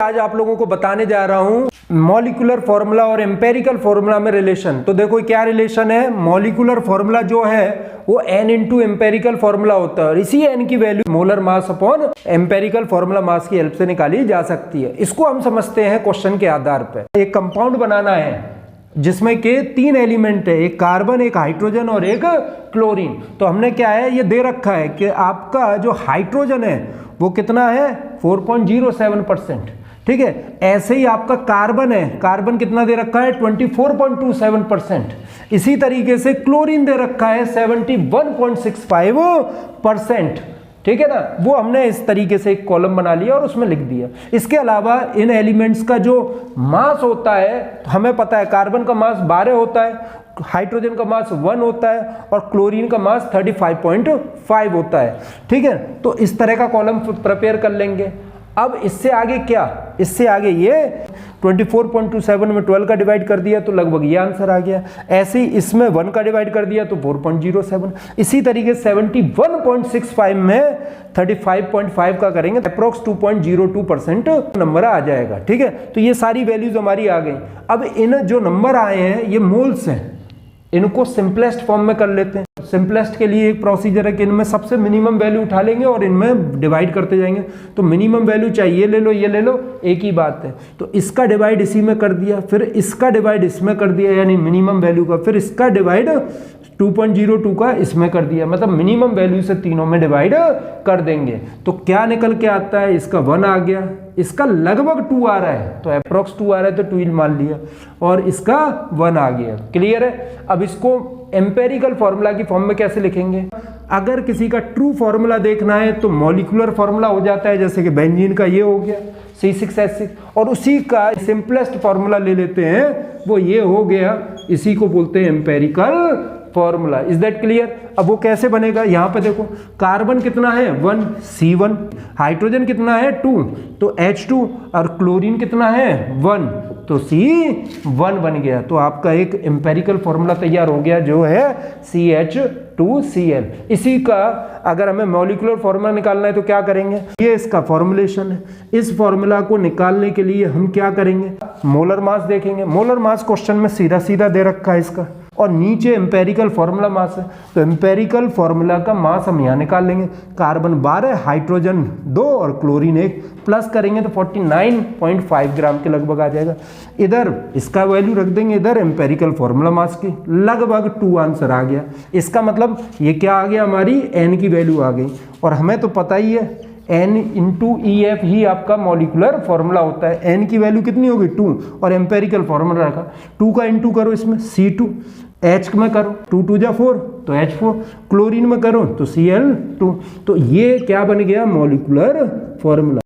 आज आप लोगों को बताने जा रहा हूं मॉलिक्यूलर फॉर्मूला और एम्पेरिकल फॉर्मूला में रिलेशन। तो देखो क्या रिलेशन है, मॉलिक्यूलर फॉर्मूला जो है वो n इंटू एम्पेरिकल फॉर्मूला होता है और इसी n की value molar mass upon empirical formula mass की हेल्प से निकाली जा सकती है। इसको हम समझते हैं क्वेश्चन के आधार पर। एक कंपाउंड बनाना है जिसमें के 3 एलिमेंट है, एक कार्बन, एक हाइड्रोजन और एक क्लोरीन। तो हमने क्या है ये दे रखा है कि आपका जो हाइड्रोजन है वो कितना है 4.07%। ठीक है, ऐसे ही आपका कार्बन है, कार्बन कितना दे रखा है 24.27%। इसी तरीके से क्लोरीन दे रखा है 71.65%। ठीक है ना, वो हमने इस तरीके से एक कॉलम बना लिया और उसमें लिख दिया। इसके अलावा इन एलिमेंट्स का जो मास होता है हमें पता है, कार्बन का मास 12 होता है, हाइड्रोजन का मास 1 होता है और क्लोरीन का मास 35.5 होता है। ठीक है, तो इस तरह का कॉलम प्रिपेयर कर लेंगे। अब इससे आगे क्या, इससे आगे ये 24.27 में 12 का डिवाइड कर दिया तो लगभग ये आंसर आ गया। ऐसे ही इसमें 1 का डिवाइड कर दिया तो 4.07। इसी तरीके 71.65 में 35.5 का करेंगे अप्रोक्स 2.02% नंबर आ जाएगा। ठीक है, तो ये सारी वैल्यूज हमारी आ गई। अब इन जो नंबर आए हैं ये मोल्स हैं, इनको सिंपलेस्ट फॉर्म में कर लेते हैं। सिंपलेस्ट के लिए एक प्रोसीजर है कि इनमें सबसे मिनिमम वैल्यू उठा लेंगे और इनमें डिवाइड करते जाएंगे। तो मिनिमम वैल्यू चाहे ये ले लो ये ले लो, एक ही बात है। तो इसका डिवाइड इसी में कर दिया, फिर इसका डिवाइड इसमें कर दिया यानी मिनिमम वैल्यू का, फिर इसका डिवाइड 2.02 का इसमें कर दिया, मतलब मिनिमम वैल्यू से तीनों में डिवाइड कर देंगे। तो क्या निकल के आता है, इसका 1 आ गया, इसका लगभग 2 आ रहा है तो अप्रोक्स 2 आ रहा है तो 2 मान लिया और इसका 1 आ गया। क्लियर है। अब इसको एम्पेरिकल फॉर्मूला की फॉर्म में कैसे लिखेंगे, अगर किसी का ट्रू फॉर्मूला देखना है तो मॉलिक्यूलर फॉर्मूला हो जाता है, जैसे कि बेंजीन का ये हो गया C6H6, और उसी का सिंपलेस्ट फॉर्मूला ले लेते हैं, वो ये हो गया, इसी को बोलते हैं empirical formula. Is that clear. अब वो कैसे बनेगा, यहां पे देखो कार्बन कितना है 1 C1, हाइड्रोजन कितना है 2 तो H2 और क्लोरीन कितना है 1 तो C1 बन गया। तो आपका एक एम्पेरिकल फॉर्मूला तैयार हो गया जो है CH2Cl। इसी का अगर हमें मॉलिक्यूलर फॉर्मूला निकालना है तो क्या करेंगे, ये इसका फॉर्मुलेशन है। इस फॉर्मूला को निकालने के लिए हम क्या करेंगे, मोलर मास देखेंगे। मोलर मास क्वेश्चन में सीधा सीधा दे रखा है इसका, और नीचे एम्पेरिकल फॉर्मूला मास है। तो एम्पेरिकल फॉर्मूला का मास हम यहाँ निकाल लेंगे, कार्बन 12, हाइड्रोजन 2 और क्लोरीन 1, प्लस करेंगे तो 49.5 ग्राम के लगभग आ जाएगा। इधर इसका वैल्यू रख देंगे, इधर एम्पेरिकल फॉर्मूला मास की, लगभग 2 आंसर आ गया। इसका मतलब ये क्या आ गया, हमारी n की वैल्यू आ गई। और हमें तो पता ही है n इंटू EF ही आपका मॉलिक्यूलर फॉर्मूला होता है। n की वैल्यू कितनी होगी 2 और एम्पेरिकल फॉर्मूला रखा 2 का इंटू करो इसमें C2, H में करो 2 2 जा 4 तो H4, क्लोरीन में करो तो Cl2। तो ये क्या बन गया मॉलिक्यूलर फॉर्मूला।